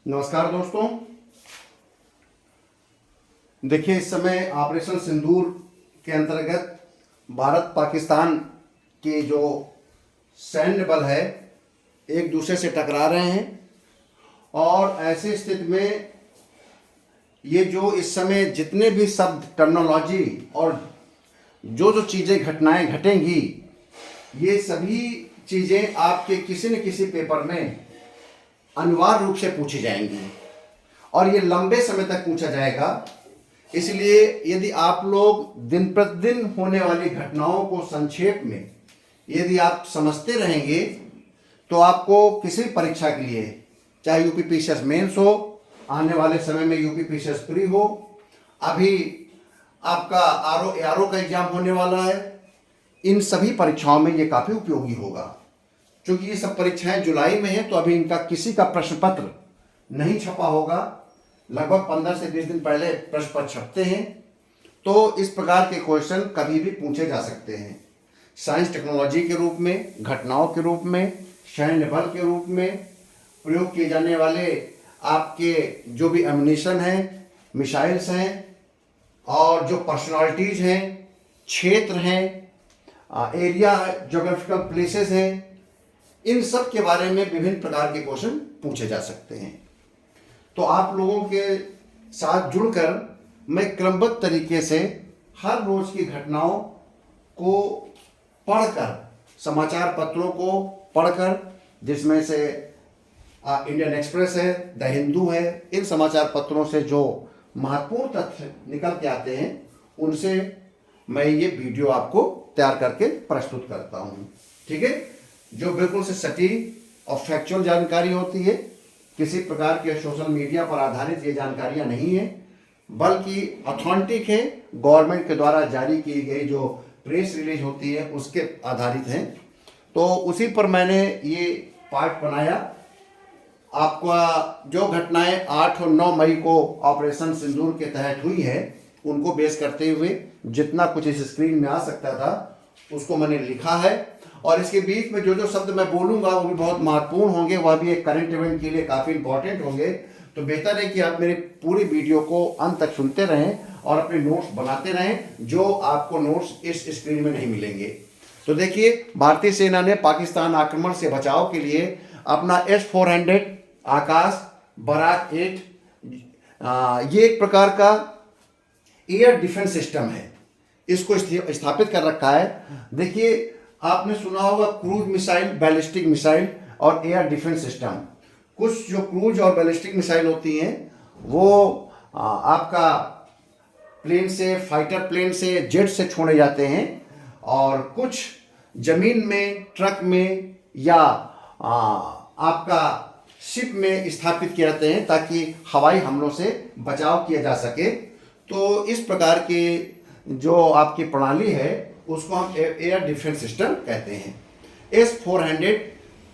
नमस्कार दोस्तों। देखिए, इस समय ऑपरेशन सिंदूर के अंतर्गत भारत पाकिस्तान के जो सैन्य बल है एक दूसरे से टकरा रहे हैं और ऐसी स्थिति में ये जो इस समय जितने भी शब्द टर्मिनोलॉजी और जो जो चीज़ें घटनाएं घटेंगी, ये सभी चीज़ें आपके किसी न किसी पेपर में अनिवार्य रूप से पूछी जाएंगी और ये लंबे समय तक पूछा जाएगा। इसलिए यदि आप लोग दिन प्रतिदिन होने वाली घटनाओं को संक्षेप में यदि आप समझते रहेंगे तो आपको किसी भी परीक्षा के लिए, चाहे यूपी पीसीएस मेंस हो, आने वाले समय में यूपी पीसीएस प्री हो, अभी आपका आरओ एआरओ का एग्जाम होने वाला है, इन सभी परीक्षाओं में ये काफ़ी उपयोगी होगा। क्योंकि ये सब परीक्षाएं जुलाई में हैं तो अभी इनका किसी का प्रश्न पत्र नहीं छपा होगा। लगभग 15 से 20 दिन पहले प्रश्न पत्र छपते हैं, तो इस प्रकार के क्वेश्चन कभी भी पूछे जा सकते हैं। साइंस टेक्नोलॉजी के रूप में, घटनाओं के रूप में, सैन्य बल के रूप में प्रयोग किए जाने वाले आपके जो भी एम्यूनिशन हैं, मिसाइल्स हैं और जो पर्सनालिटीज़ हैं, क्षेत्र हैं, एरिया जोग्राफिकल प्लेसेस हैं, इन सब के बारे में विभिन्न प्रकार के क्वेश्चन पूछे जा सकते हैं। तो आप लोगों के साथ जुड़कर मैं क्रमबद्ध तरीके से हर रोज की घटनाओं को पढ़कर, समाचार पत्रों को पढ़कर, जिसमें से इंडियन एक्सप्रेस है, द हिंदू है, इन समाचार पत्रों से जो महत्वपूर्ण तथ्य निकल के आते हैं उनसे मैं ये वीडियो आपको तैयार करके प्रस्तुत करता हूँ। ठीक है, जो बिल्कुल से सटीक और फैक्चुअल जानकारी होती है। किसी प्रकार के सोशल मीडिया पर आधारित ये जानकारियाँ नहीं है, बल्कि ऑथेंटिक है, गवर्नमेंट के द्वारा जारी की गई जो प्रेस रिलीज होती है उसके आधारित हैं। तो उसी पर मैंने ये पार्ट बनाया। आपका जो घटनाएं 8 और 9 मई को ऑपरेशन सिंदूर के तहत हुई है उनको बेस करते हुए जितना कुछ इस स्क्रीन में आ सकता था उसको मैंने लिखा है। और इसके बीच में जो जो शब्द मैं बोलूँगा वो भी बहुत महत्वपूर्ण होंगे, वह भी एक करंट इवेंट के लिए काफ़ी इंपॉर्टेंट होंगे। तो बेहतर है कि आप मेरी पूरी वीडियो को अंत तक सुनते रहें और अपने नोट्स बनाते रहें, जो आपको नोट्स इस स्क्रीन में नहीं मिलेंगे। तो देखिए, भारतीय सेना ने पाकिस्तान आक्रमण से बचाव के लिए अपना S-400 आकाश बराक 8 ये एक प्रकार का एयर डिफेंस सिस्टम है, इसको स्थापित कर रखा है। देखिए, आपने सुना होगा क्रूज मिसाइल, बैलिस्टिक मिसाइल और एयर डिफेंस सिस्टम। कुछ जो क्रूज और बैलिस्टिक मिसाइल होती हैं वो आपका प्लेन से, फाइटर प्लेन से, जेट से छोड़े जाते हैं और कुछ जमीन में, ट्रक में या आपका शिप में स्थापित किए जाते हैं ताकि हवाई हमलों से बचाव किया जा सके। तो इस प्रकार के जो आपकी प्रणाली है उसको हम एयर डिफेंस सिस्टम कहते हैं। S-400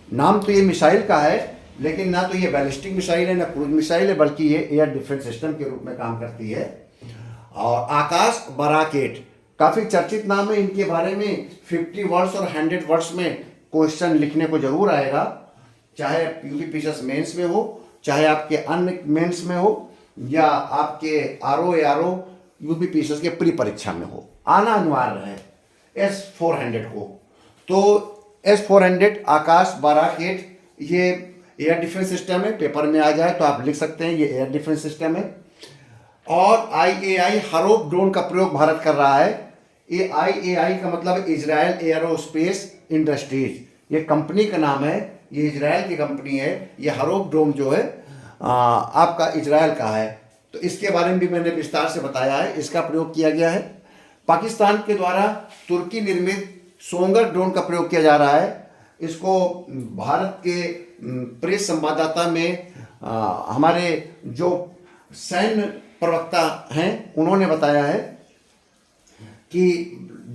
नाम तो ये मिसाइल का है, लेकिन ना तो ये बैलिस्टिक मिसाइल है ना क्रूज मिसाइल है, बल्कि ये एयर डिफेंस सिस्टम के रूप में काम करती है। और आकाश बराक 8 काफ़ी चर्चित नाम है। इनके बारे में 50 वर्ड्स और 100 वर्ड्स में क्वेश्चन लिखने को जरूर आएगा, चाहे यूपी पीसीएस मेंस में हो, चाहे आपके अन्य मेंस में हो, या आपके आरओ एआरओ यूपी पीसीएस के प्री परीक्षा में हो, आना अनिवार्य है S-400 को। तो S-400 आकाश बराक 8 ये एयर डिफेंस सिस्टम है। पेपर में आ जाए तो आप लिख सकते हैं ये एयर डिफेंस सिस्टम है। और IAI हरोप ड्रोन का प्रयोग भारत कर रहा है। ये IAI का मतलब इजराइल एयरोस्पेस इंडस्ट्रीज, ये कंपनी का नाम है, ये इजराइल की कंपनी है। ये हरोप ड्रोन जो है आपका इजराइल का है। तो इसके बारे में भी मैंने विस्तार से बताया है, इसका प्रयोग किया गया है। पाकिस्तान के द्वारा तुर्की निर्मित सोंगर ड्रोन का प्रयोग किया जा रहा है। इसको भारत के प्रेस संवाददाता में हमारे जो सैन्य प्रवक्ता हैं उन्होंने बताया है कि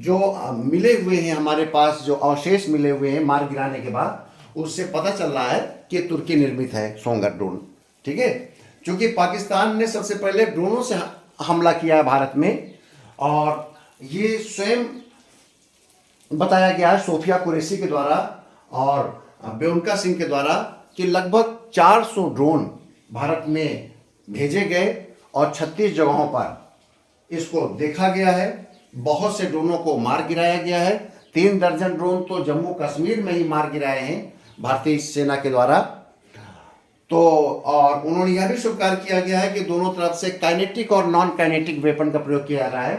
जो मिले हुए हैं हमारे पास, जो अवशेष मिले हुए हैं मार गिराने के बाद, उससे पता चल रहा है कि तुर्की निर्मित है सोंगर ड्रोन। ठीक है, क्योंकि पाकिस्तान ने सबसे पहले ड्रोनों से हमला किया है भारत में, और ये स्वयं बताया गया है सोफिया कुरैशी के द्वारा और बेउनका सिंह के द्वारा कि लगभग 400 ड्रोन भारत में भेजे गए और 36 जगहों पर इसको देखा गया है। बहुत से ड्रोनों को मार गिराया गया है। 3 दर्जन ड्रोन तो जम्मू कश्मीर में ही मार गिराए हैं भारतीय सेना के द्वारा। तो और उन्होंने यह भी स्वीकार किया गया है कि दोनों तरफ से काइनेटिक और नॉन काइनेटिक वेपन का प्रयोग किया जा रहा है।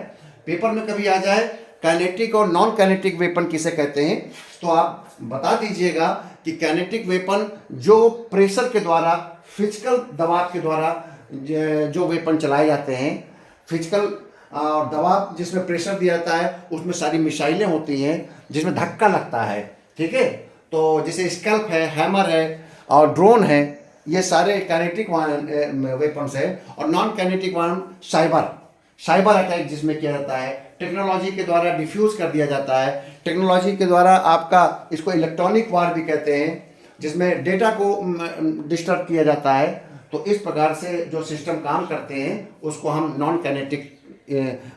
पेपर में कभी आ जाए काइनेटिक और नॉन काइनेटिक वेपन किसे कहते हैं तो आप बता दीजिएगा कि काइनेटिक वेपन जो प्रेशर के द्वारा, फिजिकल दबाव के द्वारा जो वेपन चलाए जाते हैं, फिजिकल दबाव जिसमें प्रेशर दिया जाता है, उसमें सारी मिसाइलें होती हैं जिसमें धक्का लगता है, ठीक है। तो जैसे स्कैल्प है, हैमर है और ड्रोन है, ये सारे काइनेटिक वेपन्स है। और non kinetic one cyber attack जिसमें किया जाता है, टेक्नोलॉजी के द्वारा डिफ्यूज कर दिया जाता है, टेक्नोलॉजी के द्वारा आपका, इसको इलेक्ट्रॉनिक वार भी कहते हैं, जिसमें डेटा को डिस्टर्ब किया जाता है। तो इस प्रकार से जो सिस्टम काम करते हैं उसको हम नॉन काइनेटिक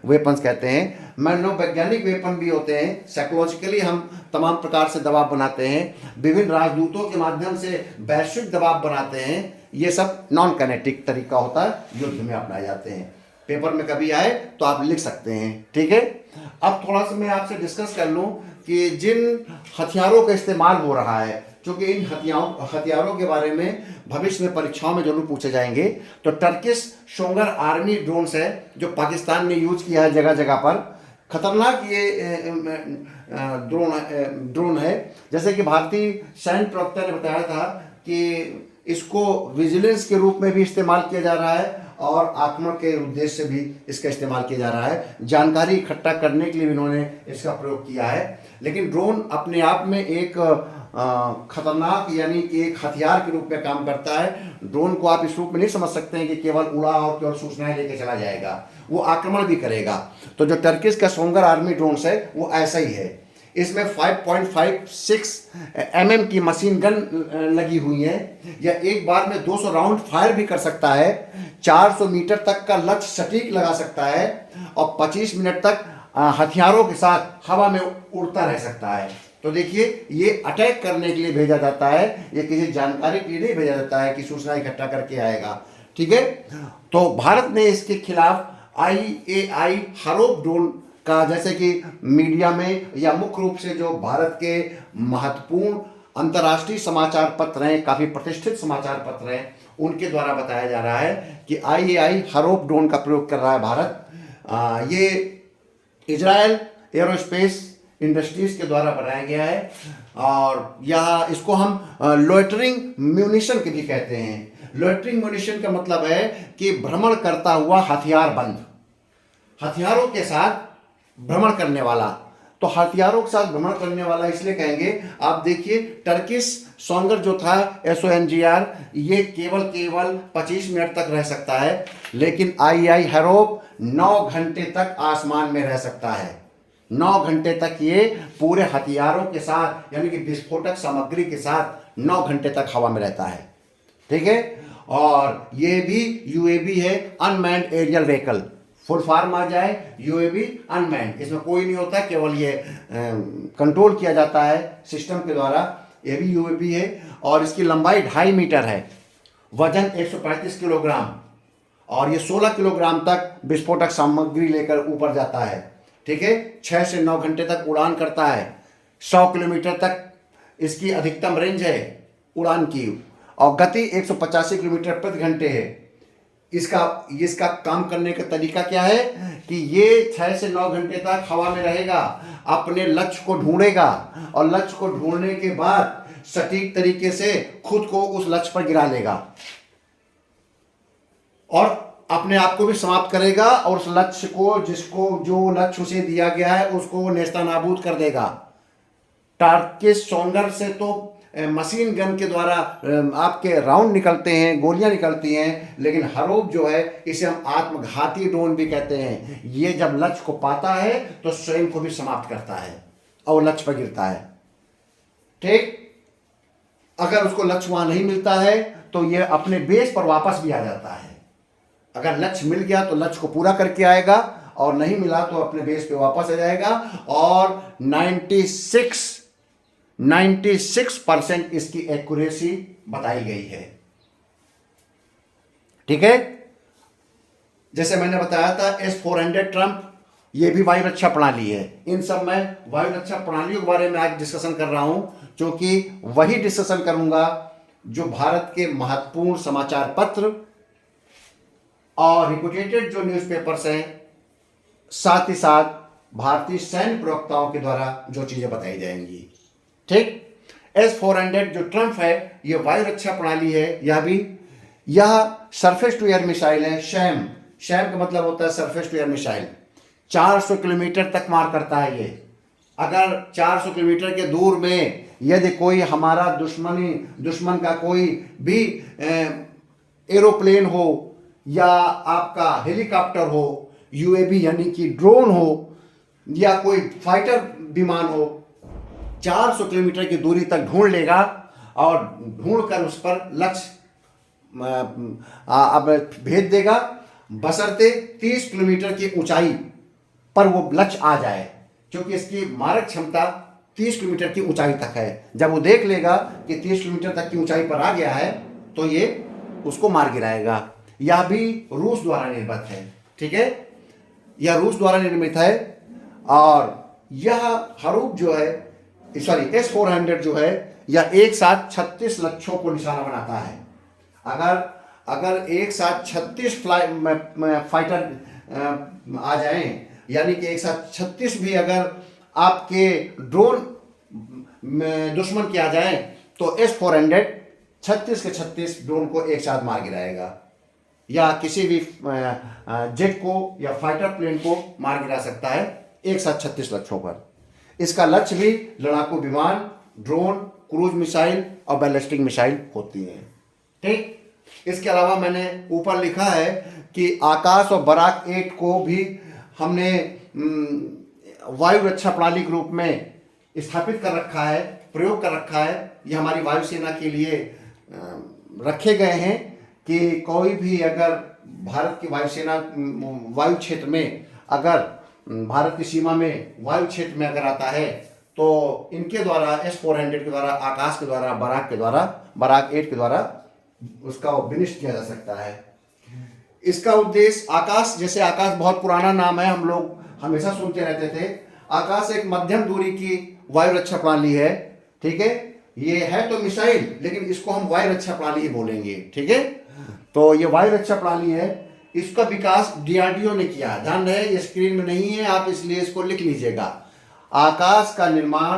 वेपन्स कहते हैं। मनोवैज्ञानिक वेपन भी होते हैं। साइकोलॉजिकली हम तमाम प्रकार से दबाव बनाते हैं, विभिन्न राजदूतों के माध्यम से वैश्विक दबाव बनाते हैं। ये सब नॉन काइनेटिक तरीका होता है, युद्ध में अपनाए जाते हैं। पेपर में कभी आए तो आप लिख सकते हैं, ठीक है। अब थोड़ा सा मैं आपसे डिस्कस कर लूं कि जिन हथियारों का इस्तेमाल हो रहा है, क्योंकि इन हथियारों के बारे में भविष्य में परीक्षाओं में जरूर पूछे जाएंगे। तो टर्किश शोंगर आर्मी ड्रोन्स है जो पाकिस्तान ने यूज किया है जगह जगह पर। खतरनाक ये ड्रोन है। जैसे कि भारतीय सैन्य प्रवक्ता ने बताया था कि इसको विजिलेंस के रूप में भी इस्तेमाल किया जा रहा है और आक्रमण के उद्देश्य से भी इसका इस्तेमाल किया जा रहा है। जानकारी इकट्ठा करने के लिए भी इन्होंने इसका प्रयोग किया है। लेकिन ड्रोन अपने आप में एक खतरनाक यानी कि एक हथियार के रूप में काम करता है। ड्रोन को आप इस रूप में नहीं समझ सकते हैं कि केवल उड़ा और केवल सूचनाएं लेके चला जाएगा, वो आक्रमण भी करेगा। तो जो टर्किश का शोंगर आर्मी ड्रोन्स है वो ऐसा ही है। इसमें 5.56 mm की मशीन गन लगी हुई है। यह एक बार में 200 राउंड फायर भी कर सकता है, 400 मीटर तक का लक्ष्य सटीक लगा सकता है और 25 मिनट तक हथियारों के साथ हवा में उड़ता रह सकता है। तो देखिए, ये अटैक करने के लिए भेजा जाता है, ये किसी जानकारी के लिए नहीं भेजा जाता है कि सूचना इकट्ठा करके आएगा, ठीक है। तो भारत ने इसके खिलाफ IAI हारोप ड्रोन का, जैसे कि मीडिया में या मुख्य रूप से जो भारत के महत्वपूर्ण अंतर्राष्ट्रीय समाचार पत्र हैं, काफ़ी प्रतिष्ठित समाचार पत्र हैं, उनके द्वारा बताया जा रहा है कि IAI हारोप ड्रोन का प्रयोग कर रहा है भारत। ये इजराइल एरोस्पेस इंडस्ट्रीज के द्वारा बनाया गया है और यह इसको हम लोइटरिंग म्यूनिशन के भी कहते हैं। लोइटरिंग म्यूनिशन का मतलब है कि भ्रमण करता हुआ हथियार बंद, हथियारों के साथ भ्रमण करने वाला। तो हथियारों के साथ भ्रमण करने वाला इसलिए कहेंगे, आप देखिए टर्किश सोंगर जो था SONGR, ये केवल 25 मिनट तक रह सकता है, लेकिन IAI हारोप 9 घंटे तक आसमान में रह सकता है। 9 घंटे तक ये पूरे हथियारों के साथ यानी कि विस्फोटक सामग्री के साथ 9 घंटे तक हवा में रहता है, ठीक है। और ये भी UAV है, unmanned aerial vehicle. Full form आ जाए UAV अनमैन्ड, इसमें कोई नहीं होता, केवल ये कंट्रोल किया जाता है सिस्टम के द्वारा। ये भी UAV है और इसकी लंबाई 2.5 मीटर है, वजन 135 किलोग्राम और ये 16 किलोग्राम तक विस्फोटक सामग्री लेकर ऊपर जाता है, ठीक है। 6 से 9 घंटे तक उड़ान करता है। 100 किलोमीटर तक इसकी अधिकतम रेंज है उड़ान की और गति 185 किलोमीटर प्रति घंटे है। इसका काम करने का तरीका क्या है कि ये 6 से 9 घंटे तक हवा में रहेगा, अपने लक्ष्य को ढूंढेगा और लक्ष्य को ढूंढने के बाद सटीक तरीके से खुद को उस लक्ष्य पर गिरा लेगा और अपने आप को भी समाप्त करेगा और उस लक्ष्य को, जो लक्ष्य उसे दिया गया है, उसको नेस्तनाबूद कर देगा। टर्किश सोंगर से तो मशीन गन के द्वारा आपके राउंड निकलते हैं, गोलियां निकलती हैं, लेकिन हारोप जो है इसे हम आत्मघाती ड्रोन भी कहते हैं। ये जब लक्ष्य को पाता है तो स्वयं को भी समाप्त करता है और लक्ष्य पर गिरता है, ठीक। अगर उसको लक्ष्य वहां नहीं मिलता है तो ये अपने बेस पर वापस भी आ जाता है। अगर लक्ष्य मिल गया तो लक्ष्य को पूरा करके आएगा और नहीं मिला तो अपने बेस पे वापस आ जाएगा। और 96% इसकी एक्यूरेसी बताई गई है। ठीक है। जैसे मैंने बताया था S-400 ट्रम्प, ये भी वायु रक्षा प्रणाली है। इन सब में वायु रक्षा प्रणालियों के बारे में आज डिस्कशन कर रहा हूं, क्योंकि वही डिस्कशन करूंगा जो भारत के महत्वपूर्ण समाचार पत्र और रिपोर्टेड जो न्यूज़पेपर्स हैं, साथ ही साथ भारतीय सैन्य प्रवक्ताओं के द्वारा जो चीजें बताई जाएंगी। ठीक। S-400 जो ट्रम्प है, ये वायु रक्षा प्रणाली है। यह सरफेस टू एयर मिसाइल है। शैम का मतलब होता है surface to air missile. 400 kilometre तक मार करता है ये। अगर 400 किलोमीटर के दूर में यदि कोई हमारा दुश्मन का कोई भी एरोप्लेन हो या आपका हेलीकॉप्टर हो, यूएवी यानी कि ड्रोन हो, या कोई फाइटर विमान हो, 400 किलोमीटर की दूरी तक ढूंढ लेगा और ढूंढ कर उस पर लक्ष्य भेज देगा, बशर्ते 30 किलोमीटर की ऊंचाई पर वो लक्ष्य आ जाए, क्योंकि इसकी मारक क्षमता 30 किलोमीटर की ऊंचाई तक है। जब वो देख लेगा कि 30 किलोमीटर तक की ऊंचाई पर आ गया है तो ये उसको मार गिराएगा। यह भी रूस द्वारा निर्मित है। ठीक है, यह रूस द्वारा निर्मित है। और यह हरूफ जो है, सॉरी S-400 जो है, यह एक साथ 36 लक्ष्यों को निशाना बनाता है। अगर एक साथ 36 फाइटर आ जाएं, यानी कि एक साथ 36 भी अगर आपके ड्रोन दुश्मन के आ जाएं, तो S-400 36 के 36 ड्रोन को एक साथ मार गिराएगा, या किसी भी जेट को या फाइटर प्लेन को मार गिरा सकता है एक साथ 36 लक्ष्यों पर। इसका लक्ष्य भी लड़ाकू विमान, ड्रोन, क्रूज मिसाइल और बैलिस्टिक मिसाइल होती हैं। ठीक। इसके अलावा मैंने ऊपर लिखा है कि आकाश और बराक 8 को भी हमने वायु रक्षा प्रणाली के रूप में स्थापित कर रखा है, प्रयोग कर रखा है। ये हमारी वायुसेना के लिए रखे गए हैं कि कोई भी अगर भारत की वायुसेना वायु क्षेत्र में, अगर भारत की सीमा में वायु क्षेत्र में अगर आता है, तो इनके द्वारा S-400 के द्वारा, आकाश के द्वारा, बराक 8 के द्वारा उसका विनिष्ट किया जा सकता है। इसका उद्देश्य आकाश, जैसे आकाश बहुत पुराना नाम है, हम लोग हमेशा सुनते रहते थे। आकाश एक मध्यम दूरी की वायु रक्षा प्रणाली है। ठीक है, ये है तो मिसाइल, लेकिन इसको हम वायु रक्षा प्रणाली ही बोलेंगे। ठीक है, तो ये वायु रक्षा प्रणाली है। इसका विकास DRDO ने किया। ध्यान रहे, ये स्क्रीन में नहीं है, आप इसलिए इसको लिख लीजिएगा। आकाश का निर्माण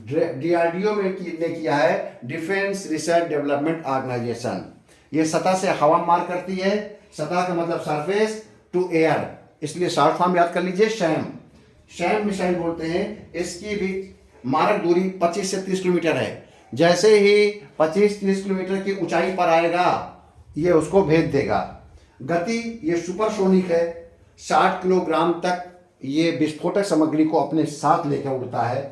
DRDO ने किया है, डिफेंस रिसर्च डेवलपमेंट ऑर्गेनाइजेशन। ये सतह से हवा मार करती है। सतह का मतलब सरफेस टू एयर, इसलिए शॉर्ट फॉर्म याद कर लीजिए, शैम मिसाइल बोलते हैं। इसकी भी मारक दूरी 25 से 30 किलोमीटर है। जैसे ही 25-30 किलोमीटर की ऊंचाई पर आएगा, ये उसको भेज देगा। गति ये सुपरसोनिक है। 60 किलोग्राम तक ये विस्फोटक सामग्री को अपने साथ लेकर उड़ता है।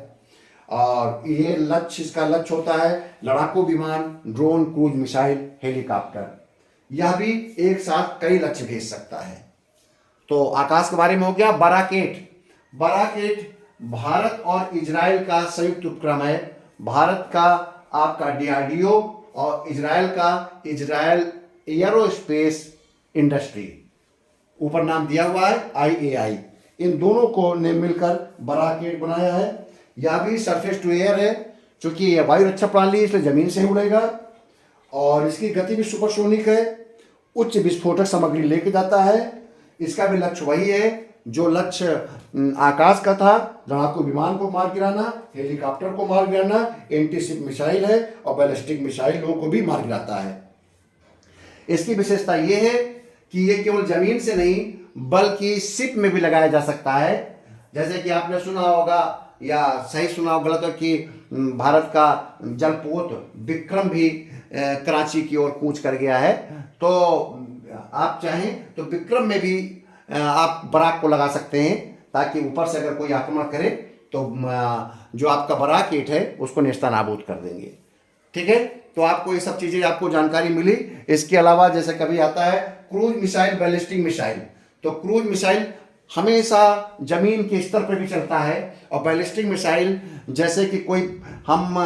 और ये इसका लक्ष्य होता है लड़ाकू विमान, ड्रोन, क्रूज मिसाइल, हेलीकॉप्टर। यह भी एक साथ कई लक्ष्य भेज सकता है। तो आकाश के बारे में हो गया। बराक 8 भारत और इजराइल का संयुक्त उपक्रम है। भारत का आपका DRDO और इजराइल का इजराइल एयरोस्पेस इंडस्ट्री, ऊपर नाम दिया हुआ है IAI। इन दोनों को ने मिलकर बराक 8 बनाया है। यह भी सरफेस टू एयर है, क्योंकि यह वायु रक्षा प्रणाली है, इसलिए जमीन से ही उड़ेगा। और इसकी गति भी सुपरसोनिक है, उच्च विस्फोटक सामग्री लेके जाता है। इसका भी लक्ष्य वही है जो लक्ष्य आकाश का था, लड़ाकू विमान को मार गिराना, हेलीकॉप्टर को मार गिराना। एंटीशिप मिसाइल है और बैलिस्टिक मिसाइलों को भी मार गिराता है। इसकी विशेषता ये है कि ये केवल जमीन से नहीं बल्कि शिप में भी लगाया जा सकता है। जैसे कि आपने सुना होगा, या सही सुना होगा गलत हो, कि भारत का जलपोत विक्रम भी कराची की ओर कूच कर गया है। तो आप चाहें तो विक्रम में भी आप बराक को लगा सकते हैं, ताकि ऊपर से अगर कोई आक्रमण करे तो जो आपका बराक 8 है उसको नेस्तनाबूद कर देंगे। ठीक है, तो आपको ये सब चीज़ें आपको जानकारी मिली। इसके अलावा जैसे कभी आता है क्रूज मिसाइल, बैलिस्टिक मिसाइल, तो क्रूज मिसाइल हमेशा जमीन के स्तर पर भी चलता है, और बैलिस्टिक मिसाइल जैसे कि कोई हम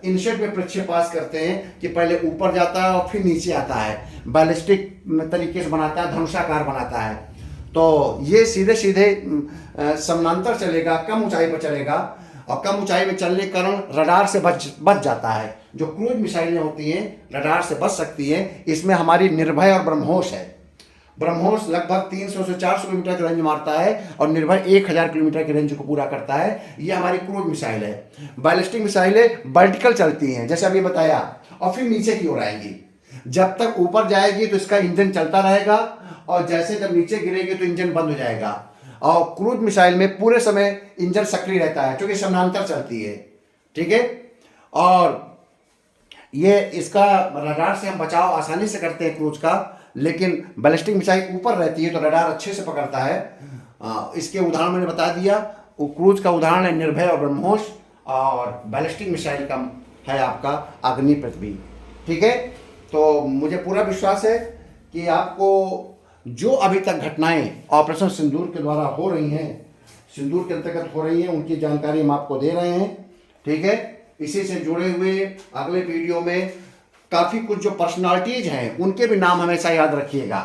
इनिशिएट में प्रक्षेपास करते हैं कि पहले ऊपर जाता है और फिर नीचे आता है, बैलिस्टिक तरीके से बनाता है, धनुषाकार बनाता है। तो ये सीधे सीधे समानांतर चलेगा, कम ऊंचाई पर चलेगा, और कम ऊंचाई में चलने के कारण रडार से बच जाता है। जो क्रूज मिसाइलें होती हैं रडार से बच सकती हैं। इसमें हमारी निर्भय और ब्रह्मोस है। ब्रह्मोस लगभग 300 से 400 किलोमीटर की रेंज मारता है, और निर्भय 1000 किलोमीटर की रेंज को पूरा करता है। ये हमारी क्रूज मिसाइल है। बैलिस्टिक मिसाइलें वर्टिकल चलती हैं, जैसे अभी बताया, और फिर नीचे की ओर आएंगी। जब तक ऊपर जाएगी तो इसका इंजन चलता रहेगा, और जैसे जब नीचे गिरेगी तो इंजन बंद हो जाएगा। और क्रूज मिसाइल में पूरे समय इंजन सक्रिय रहता है, क्योंकि समानांतर चलती है। ठीक है, और ये इसका रडार से हम बचाव आसानी से करते हैं क्रूज का, लेकिन बैलिस्टिक मिसाइल ऊपर रहती है तो रडार अच्छे से पकड़ता है। इसके उदाहरण मैंने बता दिया। क्रूज का उदाहरण है निर्भय और ब्रह्मोस, और बैलिस्टिक मिसाइल का है आपका अग्नि पृथ्वी। ठीक है, तो मुझे पूरा विश्वास है कि आपको जो अभी तक घटनाएं ऑपरेशन सिंदूर के द्वारा हो रही हैं, सिंदूर के अंतर्गत हो रही हैं, उनकी जानकारी हम आपको दे रहे हैं। ठीक है, इसी से जुड़े हुए अगले वीडियो में काफ़ी कुछ जो पर्सनालिटीज हैं उनके भी नाम हमेशा याद रखिएगा।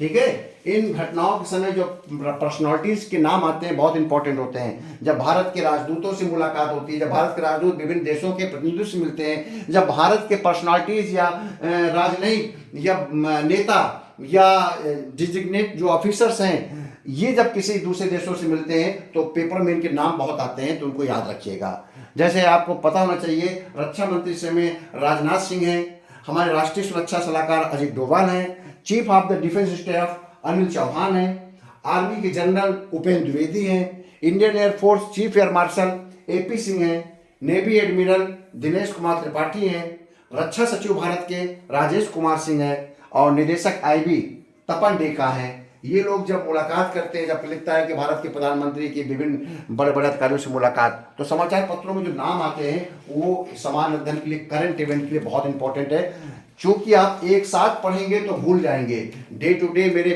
ठीक है, इन घटनाओं के समय जो पर्सनालिटीज के नाम आते हैं बहुत इंपॉर्टेंट होते हैं। जब भारत के राजदूतों से मुलाकात होती है, जब भारत के राजदूत विभिन्न देशों के प्रतिनिधियों से मिलते हैं, जब भारत के पर्सनालिटीज या राजनयिक या नेता या डिजिग्नेट जो ऑफिसर्स हैं, ये जब किसी दूसरे देशों से मिलते हैं तो पेपर में इनके नाम बहुत आते हैं, तो उनको याद रखिएगा। जैसे आपको पता होना चाहिए, रक्षा मंत्री से में राजनाथ सिंह हैं, हमारे राष्ट्रीय सुरक्षा सलाहकार अजित डोभाल हैं, chief of the defence staff Anil Chauhan हैं, आर्मी के जनरल उपेंद्र द्विवेदी हैं, Indian air force chief air marshal AP Singh हैं, नेवी एडमिरल दिनेश कुमार त्रिपाठी हैं, रक्षा सचिव भारत के राजेश कुमार सिंह हैं, और निदेशक IB तपन डेका हैं। ये लोग जब मुलाकात करते हैं, जब लिखता है कि भारत के प्रधानमंत्री की विभिन्न बड़े बड़े अधिकारियों से मुलाकात, तो समाचार पत्रों में जो नाम आते हैं वो समान अध्ययन के लिए, करंट इवेंट के लिए बहुत इंपॉर्टेंट है। चूंकि आप एक साथ पढ़ेंगे तो भूल जाएंगे। डे टू डे मेरे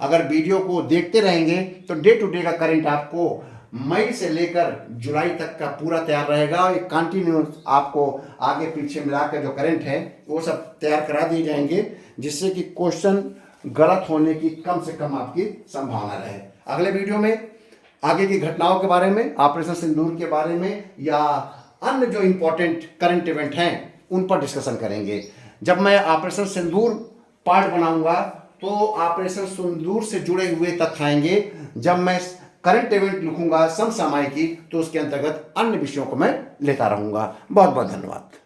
अगर वीडियो को देखते रहेंगे तो डे टू डे का करंट आपको मई से लेकर जुलाई तक का पूरा तैयार रहेगा, और एक कंटिन्यूस आपको आगे पीछे मिलाकर जो करंट है वो सब तैयार करा दिए जाएंगे, जिससे कि क्वेश्चन गलत होने की कम से कम आपकी संभावना रहे। अगले वीडियो में आगे की घटनाओं के बारे में, ऑपरेशन सिंदूर के बारे में, या अन्य जो इंपॉर्टेंट करंट इवेंट हैं उन पर डिस्कशन करेंगे। जब मैं ऑपरेशन सिंदूर पार्ट बनाऊंगा तो ऑपरेशन सिंदूर से जुड़े हुए तथ्य आएंगे। जब मैं करंट इवेंट लिखूंगा समसामयिकी, तो उसके अंतर्गत अन्य विषयों को मैं लेता रहूंगा। बहुत बहुत धन्यवाद।